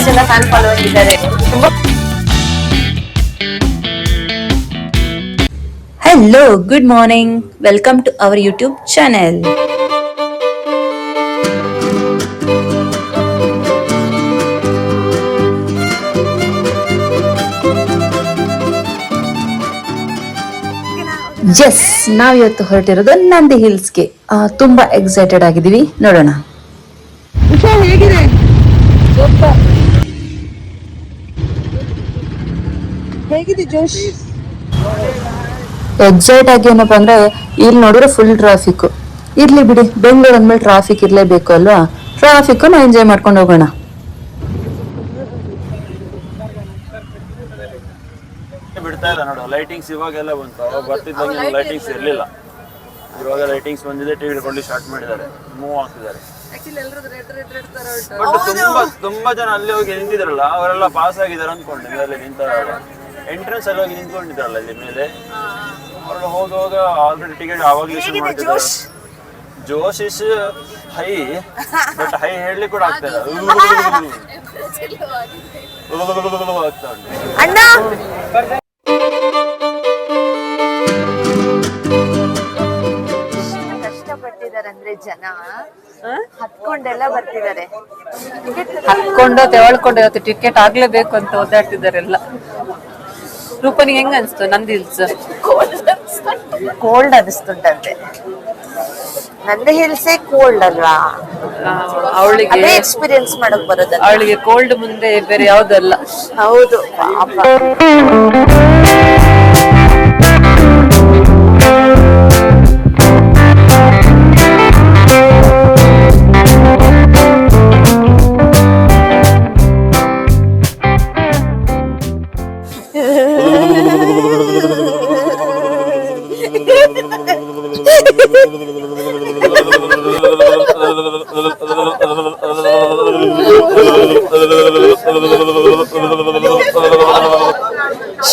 ಜನ fan follower ಇದ್ದಾರೆ. ತುಂಬಾ Hello, good morning. Welcome to our YouTube channel. Yes, ನಾವಿವತ್ತು ಹೊರಟಿರೋದು ನಂದಿ ಹಿಲ್ಸ್ಗೆ. ತುಂಬಾ ಎಕ್ಸೈಟೆಡ್ ಆಗಿದ್ದೀವಿ, ನೋಡೋಣ. ಹೇಗಿದೆ? ಹೇಗಿದೆ ಜೋಶ್? ಎಕ್ಸೈಟ್ ಆಗಿ ಏನಪ್ಪಾ ಅಂದ್ರೆ ಇಲ್ಲಿ ನೋಡಿದ್ರೆ ಫುಲ್ ಟ್ರಾಫಿಕ್. ಇರ್ಲಿ ಬಿಡಿ, ಬೆಂಗಳೂರು ಅಂದ್ಮೇಲೆ ಟ್ರಾಫಿಕ್ ಇರ್ಲೇಬೇಕು ಅಲ್ವಾ. ಟ್ರಾಫಿಕ್ ನಾವು ಎಂಜಾಯ್ ಮಾಡ್ಕೊಂಡು ಹೋಗೋಣ. ಬಿಡ್ತಾ ಇಲ್ಲ ನೋಡು, ಲೈಟಿಂಗ್ಸ್ ಇವಾಗೆಲ್ಲ ಬಂತು. ಅವಾಗ ಬರ್ತಿದ್ದಂಗೆ ಲೈಟಿಂಗ್ಸ್ ಇರಲಿಲ್ಲ. ಇವಾಗ ಲೈಟಿಂಗ್ಸ್ ಬಂದಿದೆ, ಟಿವಿ ಹಿಡ್ಕೊಂಡು ಸ್ಟಾರ್ಟ್ ಮಾಡಿದ್ದಾರೆ, ಮೂವ್ ಆಗ್ತಿದ್ದಾರೆ. ಬಟ್ ತುಂಬಾ ಜನ ಅಲ್ಲಿ ಹೋಗಿ ನಿಂತಿದ್ರಲ್ಲ, ಅವರೆಲ್ಲ ಪಾಸ್ ಆಗಿದ್ದಾರೆ ಅಂದ್ಕೊಂಡೆ. ಮೇಲೆ ನಿಂತಾರಲ್ಲ, ಎಂಟ್ರೆನ್ಸ್ ಅಲ್ಲಿ ಹೋಗಿ ನಿಂತ್ಕೊಂಡಿದ್ದಾರಲ್ಲ ಇಲ್ಲಿ ಮೇಲೆ, ಅವ್ರೆಲ್ಲ ಹೋಗುವಾಗ ಆಲ್ರೆಡಿ ಟಿಕೆಟ್ ಆವಾಗಲೇ ಇಶ್ಯೂ ಮಾಡ್ತಿದ್ದಾರೆ. ಜೋಶ್ ಇಸ್ ಹೈ, ಬಟ್ ಹೈ ಹೇಳಲಿಕ್ಕೆ ಕೂಡ ಆಗ್ತಾ ಇಲ್ಲ. ಆಗ್ತಾ ಉಂಟು. ಕಷ್ಟಪಟ್ಟಿದಾರಂದ್ರೆ ಜನ ಹತ್ಕೊಂಡೆಲ್ಲ ಬರ್ತಿದ್ದಾರೆ. ಹತ್ಕೊಂಡು ತೆವಳ್ಕೊಂಡು ಇವತ್ತು ಟಿಕೆಟ್ ಆಗ್ಲೇಬೇಕು ಅಂತ ಓದಾಡ್ತಿದ್ದಾರೆ ಎಲ್ಲ. ರೂಪನಿಗೆ ಹೆಂಗ ಅನ್ಸ್ತು ನಂದಿ ಹಿಲ್ಸ್? ಕೋಲ್ಡ್ ಅನಿಸ್ತುಂಟಂತೆ. ನಂದಿ ಹಿಲ್ಸೇ ಕೋಲ್ಡ್ ಅಲ್ವಾ, ಅವಳಿಗೆ ಎಕ್ಸ್ಪೀರಿಯನ್ಸ್ ಮಾಡಕ್ ಬರೋದಲ್ಲ. ಅವಳಿಗೆ ಕೋಲ್ಡ್ ಮುಂದೆ ಬೇರೆ ಯಾವ್ದಲ್ಲ. ಹೌದು ಪಾಪ.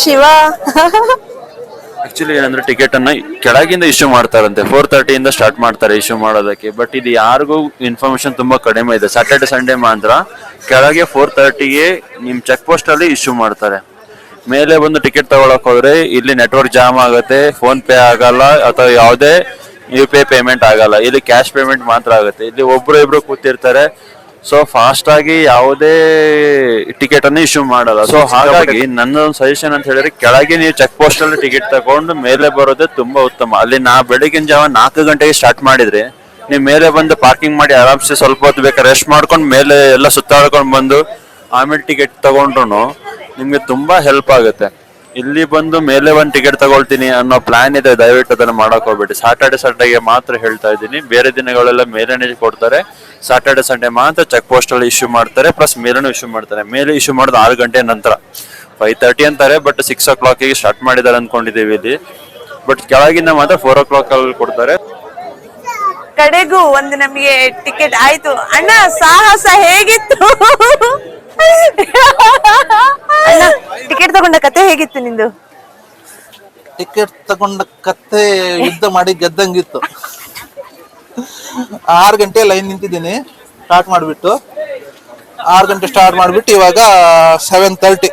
ಶಿವ ಆಕ್ಚುಲಿ ಏನಂದ್ರೆ ಟಿಕೆಟ್ ಅನ್ನ ಕೆಳಗಿಂದ ಇಶ್ಯೂ ಮಾಡ್ತಾರಂತೆ. 4:30 ಇಂದ ಸ್ಟಾರ್ಟ್ ಮಾಡ್ತಾರೆ ಇಶ್ಯೂ ಮಾಡೋದಕ್ಕೆ. ಬಟ್ ಇದು ಯಾರಿಗೂ ಇನ್ಫಾರ್ಮೇಶನ್ ತುಂಬಾ ಕಡಿಮೆ ಇದೆ. ಸ್ಯಾಟರ್ಡೆ ಸಂಡೇ ಮಾತ್ರ ಕೆಳಗೆ 4:30ಗೆ ನಿಮ್ ಚೆಕ್ ಪೋಸ್ಟ್ ಅಲ್ಲಿ ಇಶ್ಯೂ ಮಾಡ್ತಾರೆ. ಮೇಲೆ ಬಂದು ಟಿಕೆಟ್ ತಗೊಳಕ್ ಹೋದ್ರೆ ಇಲ್ಲಿ ನೆಟ್ವರ್ಕ್ ಜಾಮ್ ಆಗುತ್ತೆ, ಫೋನ್ ಪೇ ಆಗಲ್ಲ ಅಥವಾ ಯಾವುದೇ UPI ಪೇಮೆಂಟ್ ಆಗಲ್ಲ. ಇಲ್ಲಿ ಕ್ಯಾಶ್ ಪೇಮೆಂಟ್ ಮಾತ್ರ ಆಗುತ್ತೆ. ಇಲ್ಲಿ ಒಬ್ರು ಇಬ್ರು ಕೂತಿರ್ತಾರೆ. ಸೊ ಫಾಸ್ಟ್ ಆಗಿ ಯಾವುದೇ ಟಿಕೆಟ್ ಅನ್ನು ಇಶ್ಯೂ ಮಾಡಲ್ಲ. ಸೊ ಹಾಗಾಗಿ ನನ್ನೊಂದು ಸಜೆಷನ್ ಅಂತ ಹೇಳಿದ್ರೆ, ಕೆಳಗೆ ನೀವು ಚೆಕ್ ಪೋಸ್ಟ್ ಅಲ್ಲಿ ಟಿಕೆಟ್ ತಗೊಂಡು ಮೇಲೆ ಬರೋದೇ ತುಂಬಾ ಉತ್ತಮ. ಅಲ್ಲಿ ಬೆಳಗಿನ ಜಾವ 4 ಗಂಟೆಗೆ ಸ್ಟಾರ್ಟ್ ಮಾಡಿದ್ರೆ ನೀವು ಮೇಲೆ ಬಂದು ಪಾರ್ಕಿಂಗ್ ಮಾಡಿ ಆರಾಮ್ಸೆ ಸ್ವಲ್ಪ ಹೊತ್ತು ಬೇಕಾದ್ರೆ ರೆಸ್ಟ್ ಮಾಡ್ಕೊಂಡು ಮೇಲೆ ಎಲ್ಲ ಸುತ್ತಾಡ್ಕೊಂಡು ಬಂದು ಆಮೇಲೆ ಟಿಕೆಟ್ ತಗೊಂಡ್ರು ನಿಮ್ಗೆ ತುಂಬಾ ಹೆಲ್ಪ್ ಆಗುತ್ತೆ. ಇಲ್ಲಿ ಬಂದು ಮೇಲೆ ಒಂದು ಟಿಕೆಟ್ ತಗೊಳ್ತೀನಿ ಅನ್ನೋ ಪ್ಲಾನ್ ಇದೆ, ದಯವಿಟ್ಟು ಅದನ್ನ ಮಾಡಕ್ ಹೋಗ್ಬೇಡಿ. ಸ್ಯಾಟರ್ಡೆ ಸಂಡೇಗೆ ಮಾತ್ರ ಹೇಳ್ತಾ ಇದ್ದೀನಿ. ಬೇರೆ ದಿನಗಳೆಲ್ಲ ಮೇಲೆನೆ ಕೊಡ್ತಾರೆ. ಸ್ಯಾಟರ್ಡೆ ಸಂಡೇ ಮಾತ್ರ ಚೆಕ್ ಪೋಸ್ಟ್ ಅಲ್ಲಿ ಇಶ್ಯೂ ಮಾಡ್ತಾರೆ, ಪ್ಲಸ್ ಮೇಲೆನೂ ಇಶ್ಯೂ ಮಾಡ್ತಾರೆ. ಮೇಲೆ ಇಶ್ಯೂ ಮಾಡೋದು 6 ಗಂಟೆ ನಂತರ, 5:30 ಅಂತಾರೆ. ಬಟ್ 6 o'clock ಸ್ಟಾರ್ಟ್ ಮಾಡಿದ್ದಾರೆ ಅನ್ಕೊಂಡಿದೀವಿ ಇಲ್ಲಿ. ಬಟ್ ಕೆಳಗಿಂದ ಮಾತ್ರ 4 o'clock ಅಲ್ಲಿ ಕೊಡ್ತಾರೆ. ಕಡೆಗೂ ಒಂದು ನಮಗೆ ಟಿಕೆಟ್ ಆಯ್ತು. ಅಣ್ಣ ಸಾಹಸ ಹೇಗಿತ್ತು? ಅಣ್ಣ ಟಿಕೆಟ್ ತಗೊಂಡ ಕತೆ ಹೇಗಿತ್ತು ನಿಂದು? ಟಿಕೆಟ್ ತಗೊಂಡ ಕತೆ ಯುದ್ಧ ಮಾಡಿ ಗೆದ್ದಂಗಿತ್ತು. 6 ಗಂಟೆ ಲೈನ್ ನಿಂತಿದ್ದೀನಿ ಸ್ಟಾರ್ಟ್ ಮಾಡಿಬಿಟ್ಟು. 6 ಗಂಟೆ ಸ್ಟಾರ್ಟ್ ಮಾಡಿಬಿಟ್ಟು ಇವಾಗ 7:30,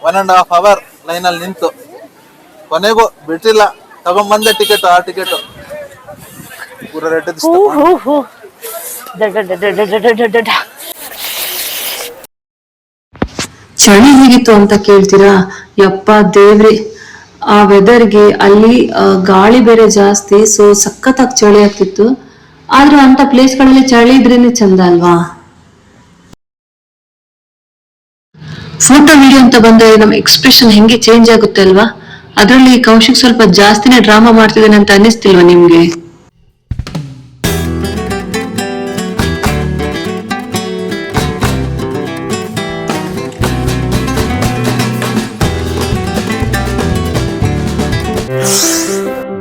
1.5 hour ಲೈನಲ್ಲಿ ನಿಂತು ಕೊನೆಗೂ ಬಿಟ್ಟಿಲ್ಲ, ತಗೊಂಡ್ಬಂದೆ ಟಿಕೆಟ್. ಆ ಟಿಕೆಟ್ ಪೂರ ರೆಡ್ ಚಳಿ ಹೇಗಿತ್ತು ಅಂತ ಕೇಳ್ತೀರಾ? ಯಪ್ಪ ದೇವ್ರಿ, ಆ ವೆದರ್ಗೆ ಅಲ್ಲಿ ಗಾಳಿ ಬೇರೆ ಜಾಸ್ತಿ. ಸೊ ಸಖತ್ತಾಗಿ ಚಳಿ ಆಗ್ತಿತ್ತು. ಆದ್ರೆ ಅಂತ ಪ್ಲೇಸ್ಗಳಲ್ಲಿ ಚಳಿ ಇದ್ರೇನೆ ಚಂದ ಅಲ್ವಾ. ಫೋಟೋ ವಿಡಿಯೋ ಅಂತ ಬಂದ್ರೆ ನಮ್ಮ ಎಕ್ಸ್ಪ್ರೆಷನ್ ಹೆಂಗೆ ಚೇಂಜ್ ಆಗುತ್ತೆ ಅಲ್ವಾ. ಅದ್ರಲ್ಲಿ ಕೌಶಿಕ್ ಸ್ವಲ್ಪ ಜಾಸ್ತಿನೇ ಡ್ರಾಮಾ ಮಾಡ್ತಿದ್ದಾನೆ ಅಂತ ಅನ್ನಿಸ್ತಿಲ್ವಾ ನಿಮ್ಗೆ?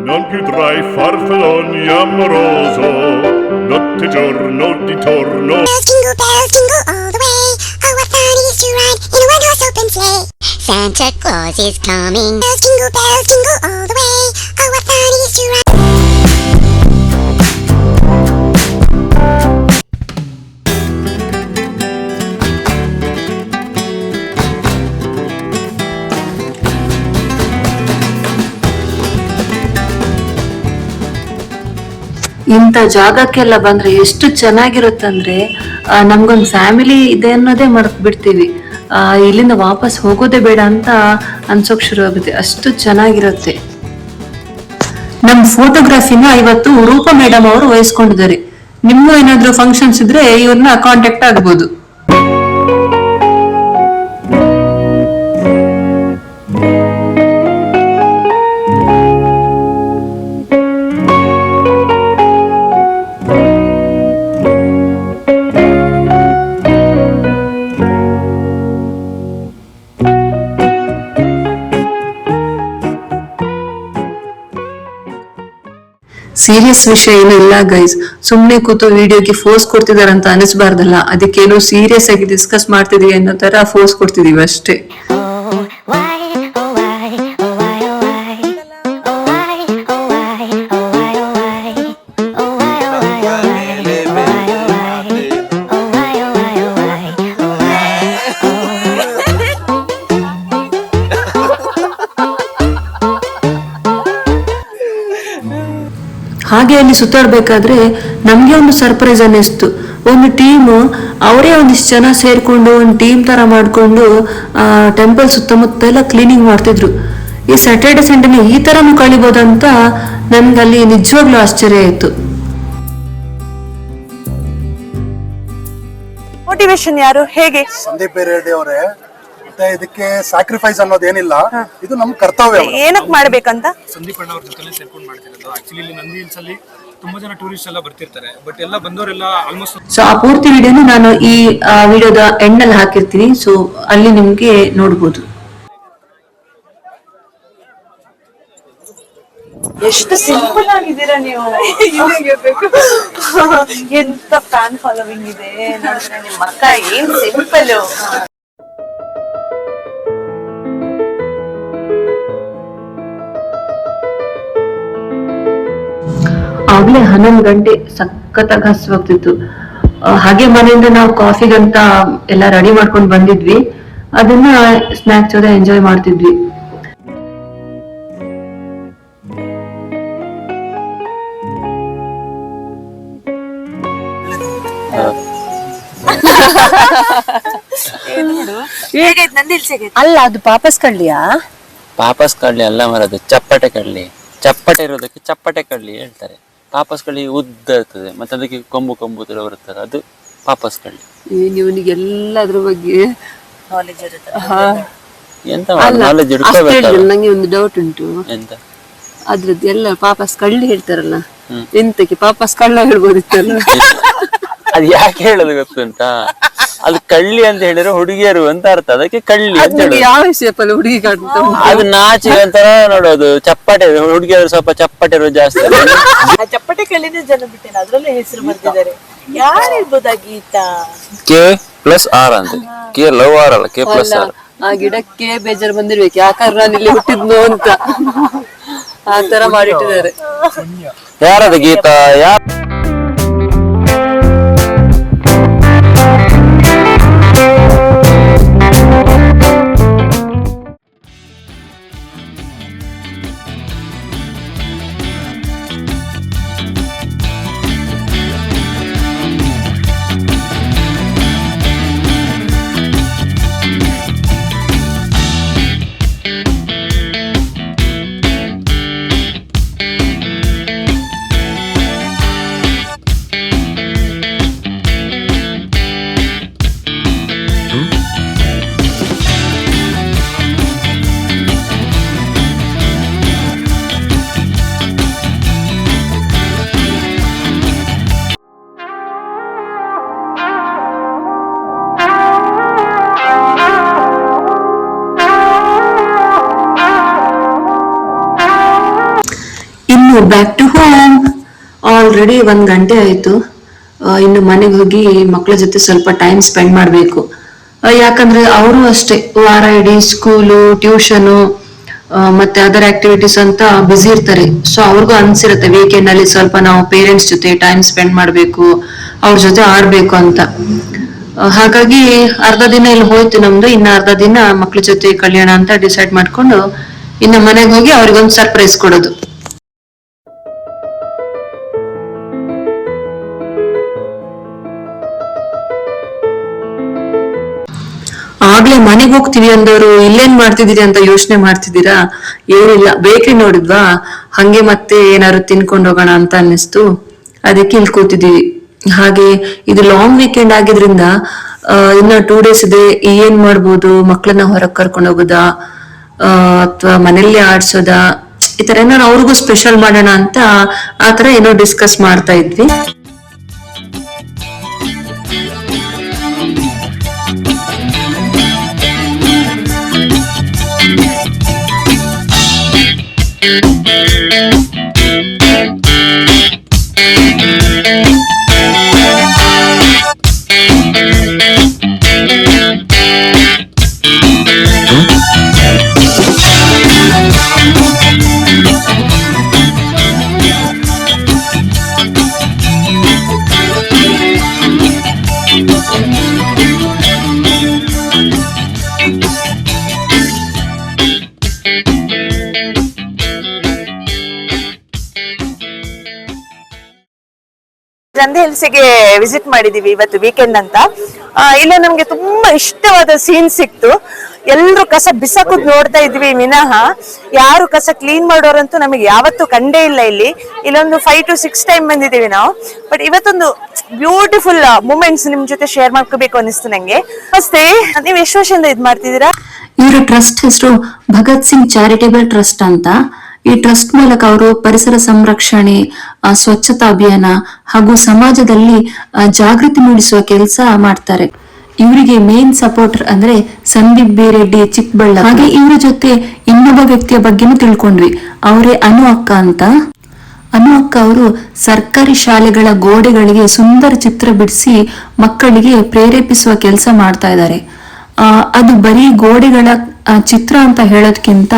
Non più tra i farfalloni amoroso, notte giorno di torno. Jingle bells jingle all the way. Oh, what fun it is to ride in a one-horse open sleigh. Santa Claus is coming. Bells jingle all the way. Oh, what fun it is to ride. ಇಂಥ ಜಾಗಕ್ಕೆಲ್ಲ ಬಂದ್ರೆ ಎಷ್ಟು ಚೆನ್ನಾಗಿರುತ್ತಂದ್ರೆ ನಮ್ಗೊಂದು family ಇದೆ ಅನ್ನೋದೇ ಮರ್ತ್ ಬಿಡ್ತೀವಿ. ಇಲ್ಲಿಂದ ವಾಪಸ್ ಹೋಗೋದೇ ಬೇಡ ಅಂತ ಅನ್ಸೋಕ್ ಶುರು ಆಗುತ್ತೆ, ಅಷ್ಟು ಚೆನ್ನಾಗಿರುತ್ತೆ. ನಮ್ ಫೋಟೋಗ್ರಫಿನ ಇವತ್ತು ರೂಪಾ ಮೇಡಮ್ ಅವರು ವಹಿಸ್ಕೊಂಡಿದ್ದಾರೆ. ನಿಮ್ಗೂ ಏನಾದ್ರು ಫಂಕ್ಷನ್ಸ್ ಇದ್ರೆ ಇವ್ರನ್ನ ಕಾಂಟ್ಯಾಕ್ಟ್ ಆಗ್ಬೋದು. ಸೀರಿಯಸ್ ವಿಷಯ ಏನು ಇಲ್ಲ ಗೈಸ್, ಸುಮ್ನೆ ಕೂತು ವಿಡಿಯೋಗೆ ಫೋರ್ಸ್ ಕೊಡ್ತಿದಾರಂತ ಅನಿಸ್ಬಾರ್ದಲ್ಲ. ಅದಕ್ಕೇನೋ ಸೀರಿಯಸ್ ಆಗಿ ಡಿಸ್ಕಸ್ ಮಾಡ್ತಿದೀವಿ ಅನ್ನೋ ತರ ಫೋರ್ಸ್ ಕೊಡ್ತಿದೀವಿ ಅಷ್ಟೇ. ಹಾಗೆ ಅಲ್ಲಿ ಸುತ್ತಾಡ್ಬೇಕಾದ್ರೆ ನಮ್ಗೆ ಒಂದು ಸರ್ಪ್ರೈಸ್ ಅನ್ನಿಸ್ತು. ಒಂದು ಟೀಮ್ ಅವರೇ ಒಂದಿಷ್ಟು ಜನ ಸೇರ್ಕೊಂಡು ಒಂದು ಟೀಮ್ ತರ ಮಾಡ್ಕೊಂಡು ಟೆಂಪಲ್ ಸುತ್ತಮುತ್ತ ಎಲ್ಲ ಕ್ಲೀನಿಂಗ್ ಮಾಡ್ತಿದ್ರು. ಈ ಸ್ಯಾಟರ್ಡೆ ಸಂಡೇನ ಈ ತರನು ಕಳಿಬೋದಂತ ನನ್ಗಲ್ಲಿ ನಿಜವಾಗ್ಲೂ ಆಶ್ಚರ್ಯ ಆಯ್ತು. ಮೋಟಿವೇಶನ್ ಯಾರು, ಹೇಗೆ? ಸಂದೀಪ್ ರೆಡ್ಡಿ ಅವರೇ. ಮತ್ತೆ ಇದಕ್ಕೆ ಸ್ಯಾಕ್ರಿಫೈಸ್ ಅನ್ನೋದೇನಿಲ್ಲ, ಇದು ನಮ್ ಕರ್ತವ್ಯ. ಏನಕ್ ಮಾಡ್ಬೇಕಂತ ಸಂದೀಪ್ ಅಣ್ಣ ಅವ್ರ ಜೊತೆ ಸೇರ್ಕೊಂಡು ಮಾಡ್ತಿರೋದು. ಆಕ್ಚುಲಿ ಇಲ್ಲಿ ನಂದಿ ಹಿಲ್ಸ್ ಅಲ್ಲಿ ತುಂಬಾ ಜನ ಟೂರಿಸ್ಟ್ ಎಲ್ಲ ಬರ್ತಿರ್ತಾರೆ, ಬಟ್ ಎಲ್ಲ ಬಂದವರೆಲ್ಲ ಆಲ್ಮೋಸ್ಟ್. ಸೊ ಆ ಪೂರ್ತಿ ವಿಡಿಯೋನು ನಾನು ಈ ವಿಡಿಯೋದ ಎಂಡ್ ಅಲ್ಲಿ ಹಾಕಿರ್ತೀನಿ, ಸೊ ಅಲ್ಲಿ ನಿಮ್ಗೆ ನೋಡ್ಬೋದು. ಎಷ್ಟು ಸಿಂಪಲ್ ಆಗಿದ್ದೀರಾ ನೀವು. ಎಂತ ಫ್ಯಾನ್ ಫಾಲೋವಿಂಗ್ ಇದೆ ನೋಡಿದ್ರೆ ನಿಮ್ಮ ಅಕ್ಕ, ಏನ್ ಸಿಂಪಲ್. ಆಗ್ಲೇ 11 ಗಂಟೆ, ಸಖತ್ತಾಗಿ ಹಸಿವಾಗ್ತಿತ್ತು. ಹಾಗೆ ಮನೆಯಿಂದ ನಾವು ಕಾಫಿಗಂತ ಎಲ್ಲ ರೆಡಿ ಮಾಡ್ಕೊಂಡು ಬಂದಿದ್ವಿ, ಅದನ್ನ ಸ್ನಾಕ್ಸ್ ಜೊತೆ ಎಂಜಾಯ್ ಮಾಡ್ತಿದ್ವಿ. ಅಲ್ಲ, ಅದು ಪಾಪಸ್ ಕಡ್ಲಿಯಾ? ಪಾಪಸ್ ಕಡ್ಲಿ ಅಲ್ಲ ಮರದು, ಚಪ್ಪಟೆ ಕಡ್ಲಿ. ಚಪ್ಪಟೆ ಇರೋದಕ್ಕೆ ಚಪ್ಪಟೆ ಕಡ್ಲಿ ಹೇಳ್ತಾರೆ. ಪಾಪಸ್ ಕಡ್ಲಿ ಉದ್ದ ಇರ್ತದೆ, ಮತ್ತೆ ಅದಕ್ಕೆ ಕೊಂಬು ಕೊಂಬು ತರ ಬರುತ್ತದೆ, ಅದು ಪಾಪಸ್ ಕಡ್ಲಿ. ಇವನಿಗೆ ಎಲ್ಲದ್ರ ಬಗ್ಗೆ ನಾಲೆಜ್ ಇರುತ್ತೆ. ಎಂತ ನಾಲೆಜ್ ಇಡ್ಕೋಬೇಕಲ್ಲ. ನಂಗೆ ಒಂದು ಡೌಟ್ ಉಂಟು. ಎಂತ? ಅದ್ರದ್ದು ಎಲ್ಲ ಪಾಪಸ್ ಕಳ್ಳಿ ಹೇಳ್ತಾರಲ್ಲ, ಎಂತಕ್ಕೆ ಪಾಪಸ್ ಕಳ್ಳ ಹೇಳ್ಬೋದಿತ್ತಲ್ಲ? ಅದ್ ಯಾಕೆ ಹೇಳೋದು ಗೊತ್ತುಂಟಾ? ಅದು ಕಳ್ಳಿ ಅಂತ ಹೇಳಿದ್ರೆ ಹುಡುಗಿಯರು ಅಂತ ಅರ್ಥ, ಅದಕ್ಕೆ ಕಳ್ಳಿ ಅಂತ ಹೇಳೋದು. ಯಾವ ಶೇಪ್ ಅಲ್ಲಿ ಹುಡುಗಿ ಕಾಣ್ತಾ ಅದು ನಾಚಿಗೆ ಅಂತಾರ ನೋಡೋದು. ಚಪ್ಪಟೆ ಹುಡುಗಿಯರು ಸ್ವಲ್ಪ ಚಪ್ಪಟೆ ಇರೋದು ಜಾಸ್ತಿ. ಆ ಚಪ್ಪಟೆ ಕಲ್ಲಿನ ಜನ ಬಿಟ್ಟೇನೆ, ಅದ್ರಲ್ಲೂ ಹೆಸರು ಬರ್ತಿದ್ದಾರೆ. ಯಾರಿರ್ಬೋದಾ ಗೀತಾ? K+R ಅಂತ. ಕೆ ಲವ್ ಆರ್ ಅಲ್ಲ, K+R. ಆ ಗಿಡಕ್ಕೆ ಬೇಜಾರು ಬಂದಿರ್ಬೇಕು, ಯಾಕಂದ್ರೆ ನಾನು ಇಲ್ಲಿ ಹುಟ್ಟಿದ್ನು ಅಂತ ಆ ತರ ಮಾಡಿಟ್ಟಿದ್ದಾರೆ. ಯಾರದ Geetha? Back to home. Already 1 ಗಂಟೆ ಆಯ್ತು. ಇನ್ನು ಮನೆಗೆ ಹೋಗಿ ಮಕ್ಕಳ ಜೊತೆ ಸ್ವಲ್ಪ ಟೈಮ್ ಸ್ಪೆಂಡ್ ಮಾಡಬೇಕು. ಯಾಕಂದ್ರೆ ಅವರು ಅಷ್ಟೇ ವಾರ ಇಡೀ ಸ್ಕೂಲು, ಟ್ಯೂಷನು ಮತ್ತೆ ಅದರ್ ಆಕ್ಟಿವಿಟೀಸ್ ಅಂತ ಬ್ಯುಸಿ ಇರ್ತಾರೆ. ಸೊ ಅವ್ರಿಗೂ ಅನ್ಸಿರುತ್ತೆ ವೀಕೆಂಡ್ ಅಲ್ಲಿ ಸ್ವಲ್ಪ ನಾವು ಪೇರೆಂಟ್ಸ್ ಜೊತೆ ಟೈಮ್ ಸ್ಪೆಂಡ್ ಮಾಡ್ಬೇಕು, ಅವ್ರ ಜೊತೆ ಆಡ್ಬೇಕು ಅಂತ. ಹಾಗಾಗಿ ಅರ್ಧ ದಿನ ಇಲ್ಲಿ ಹೋಯ್ತು ನಮ್ದು, ಇನ್ನ ಅರ್ಧ ದಿನ ಮಕ್ಳ ಜೊತೆ ಕಳ್ಯೋಣ ಅಂತ ಡಿಸೈಡ್ ಮಾಡ್ಕೊಂಡು ಇನ್ನು ಮನೆಗೆ ಹೋಗಿ ಅವ್ರಿಗೊಂದು ಸರ್ಪ್ರೈಸ್ ಕೊಡೋದು. ಎಲ್ಲಿಗೆ ಹೋಗ್ತೀವಿ ಅಂದವರು ಇಲ್ಲೇನ್ ಮಾಡ್ತಿದ್ದೀರಿ ಅಂತ ಯೋಚನೆ ಮಾಡ್ತಿದ್ದೀರಾ? ಏನಿಲ್ಲ, ಬೇಕ್ರಿ ನೋಡಿದ್ವಾ, ಹಂಗೆ ಮತ್ತೆ ಏನಾದ್ರು ತಿನ್ಕೊಂಡು ಹೋಗೋಣ ಅಂತ ಅನ್ನಿಸ್ತು, ಅದಕ್ಕೆ ಇಲ್ಲಿ ಕೂತಿದೀವಿ. ಹಾಗೆ ಇದು ಲಾಂಗ್ ವೀಕೆಂಡ್ ಆಗಿದ್ರಿಂದ ಇನ್ನ 2 days ಇದೆ. ಏನ್ ಮಾಡ್ಬೋದು, ಮಕ್ಳನ್ನ ಹೊರಗ್ ಕರ್ಕೊಂಡು ಹೋಗೋದಾ ಅಥವಾ ಮನೇಲಿ ಆಡ್ಸೋದಾ, ಈ ತರ ಏನೋ ಅವ್ರಿಗೂ ಸ್ಪೆಷಲ್ ಮಾಡೋಣ ಅಂತ ಆತರ ಏನೋ ಡಿಸ್ಕಸ್ ಮಾಡ್ತಾ ಇದ್ವಿ. ನಂದಿ ಹಿಲ್ಸ್ಗೆ ವಿಸಿಟ್ ಮಾಡಿದೀವಿ ಇವತ್ತು ವೀಕೆಂಡ್ ಅಂತ. ಇಲ್ಲ ನಮ್ಗೆ ತುಂಬಾ ಇಷ್ಟವಾದ ಸೀನ್ ಸಿಕ್ತು. ಎಲ್ರು ಕಸ ಬಿಸಾಕೋದ್ ನೋಡ್ತಾ ಇದ್ವಿ ವಿನಃ ಯಾರು ಕಸ ಕ್ಲೀನ್ ಮಾಡೋರಂತೂ ನಮಗೆ ಯಾವತ್ತೂ ಕಂಡೇ ಇಲ್ಲ. ಇಲ್ಲೊಂದು 5 to 6 ಟೈಮ್ ಬಂದಿದ್ದೀವಿ ನಾವು. ಬಟ್ ಇವತ್ತೊಂದು ಬ್ಯೂಟಿಫುಲ್ ಮೂಮೆಂಟ್ಸ್ ನಿಮ್ ಜೊತೆ ಶೇರ್ ಮಾಡ್ಕೋಬೇಕು ಅನಿಸ್ತು ನಂಗೆ. ನಮಸ್ತೆ, ನೀವ್ ಎಷ್ಟು ವರ್ಷದಿಂದ ಇದ್ ಮಾಡ್ತಿದ್ದೀರಾ? ಇವರ ಟ್ರಸ್ಟ್ ಹೆಸರು ಭಗತ್ ಸಿಂಗ್ ಚಾರಿಟೇಬಲ್ ಟ್ರಸ್ಟ್ ಅಂತ. ಈ ಟ್ರಸ್ಟ್ ಮೂಲಕ ಅವರು ಪರಿಸರ ಸಂರಕ್ಷಣೆ, ಸ್ವಚ್ಛತಾ ಅಭಿಯಾನ ಹಾಗೂ ಸಮಾಜದಲ್ಲಿ ಜಾಗೃತಿ ಮೂಡಿಸುವ ಕೆಲಸ ಮಾಡ್ತಾರೆ. ಇವರಿಗೆ ಮೇನ್ ಸಪೋರ್ಟರ್ ಅಂದ್ರೆ ಸಂದೀಪ್ ಬಿ ರೆಡ್ಡಿ ಚಿಕ್ಕಬಳ್ಳಾಪುರ. ಹಾಗೆ ಇವರ ಜೊತೆ ಇನ್ನೊಬ್ಬ ವ್ಯಕ್ತಿಯ ಬಗ್ಗೆನೂ ತಿಳ್ಕೊಂಡ್ವಿ. ಅವರೇ ಅನು ಅಕ್ಕ ಅಂತ. ಅನು ಅಕ್ಕ ಅವರು ಸರ್ಕಾರಿ ಶಾಲೆಗಳ ಗೋಡೆಗಳಿಗೆ ಸುಂದರ ಚಿತ್ರ ಬಿಡಿಸಿ ಮಕ್ಕಳಿಗೆ ಪ್ರೇರೇಪಿಸುವ ಕೆಲಸ ಮಾಡ್ತಾ ಇದ್ದಾರೆ. ಅದು ಬರೀ ಗೋಡೆಗಳ ಚಿತ್ರ ಅಂತ ಹೇಳೋದಕ್ಕಿಂತ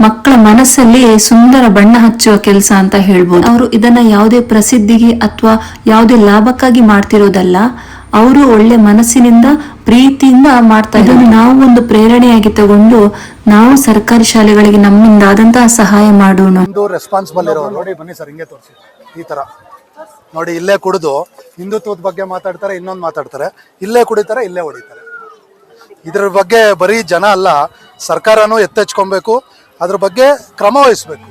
ಮಕ್ಕಳ ಮನಸ್ಸಲ್ಲಿ ಸುಂದರ ಬಣ್ಣ ಹಚ್ಚುವ ಕೆಲಸ ಅಂತ ಹೇಳ್ಬೋದು. ಅವರು ಇದನ್ನ ಯಾವುದೇ ಪ್ರಸಿದ್ಧಿಗೆ ಅಥವಾ ಯಾವುದೇ ಲಾಭಕ್ಕಾಗಿ ಮಾಡ್ತಿರೋದಲ್ಲ, ಅವರು ಒಳ್ಳೆ ಮನಸ್ಸಿನಿಂದ ಪ್ರೀತಿಯಿಂದ ಮಾಡ್ತಾ ಇದ್ದಾರೆ. ನಾವು ಒಂದು ಪ್ರೇರಣೆಯಾಗಿ ತಗೊಂಡು ನಾವು ಸರ್ಕಾರಿ ಶಾಲೆಗಳಿಗೆ ನಮ್ಮಿಂದ ಆದಂತಹ ಸಹಾಯ ಮಾಡೋಣ. ಒಂದು ರೆಸ್ಪಾನ್ಸಿಬಲ್ ಇರೋರು ನೋಡಿ, ಬನ್ನಿ ಸರ್, ಹಿಂಗೆ ತೋರಿಸಿ. ಈ ತರ ನೋಡಿ, ಇಲ್ಲೇ ಕುಡಿದು ಹಿಂದುತ್ವದ ಬಗ್ಗೆ ಮಾತಾಡ್ತಾರೆ, ಇನ್ನೊಂದು ಮಾತಾಡ್ತಾರೆ, ಇಲ್ಲೇ ಕುಡಿತಾರೆ, ಇಲ್ಲೇ ಹೊಡಿತಾರೆ. ಇದ್ರ ಬಗ್ಗೆ ಬರೀ ಜನ ಅಲ್ಲ, ಸರ್ಕಾರನೂ ಎತ್ತೆಚ್ಕೊಬೇಕು, ಅದ್ರ ಬಗ್ಗೆ ಕ್ರಮ ವಹಿಸ್ಬೇಕು.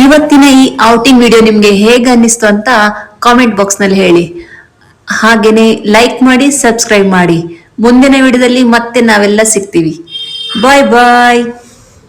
ಇವತ್ತಿನ ಈ ಔಟಿಂಗ್ ವಿಡಿಯೋ ನಿಮ್ಗೆ ಹೇಗೆ ಅನ್ನಿಸ್ತು ಅಂತ ಕಾಮೆಂಟ್ ಬಾಕ್ಸ್ ನಲ್ಲಿ ಹೇಳಿ. ಹಾಗೇನೆ ಲೈಕ್ ಮಾಡಿ, ಸಬ್ಸ್ಕ್ರೈಬ್ ಮಾಡಿ. ಮುಂದಿನ ವಿಡಿಯೋದಲ್ಲಿ ಮತ್ತೆ ನಾವೆಲ್ಲ ಸಿಗ್ತೀವಿ. ಬಾಯ್ ಬಾಯ್.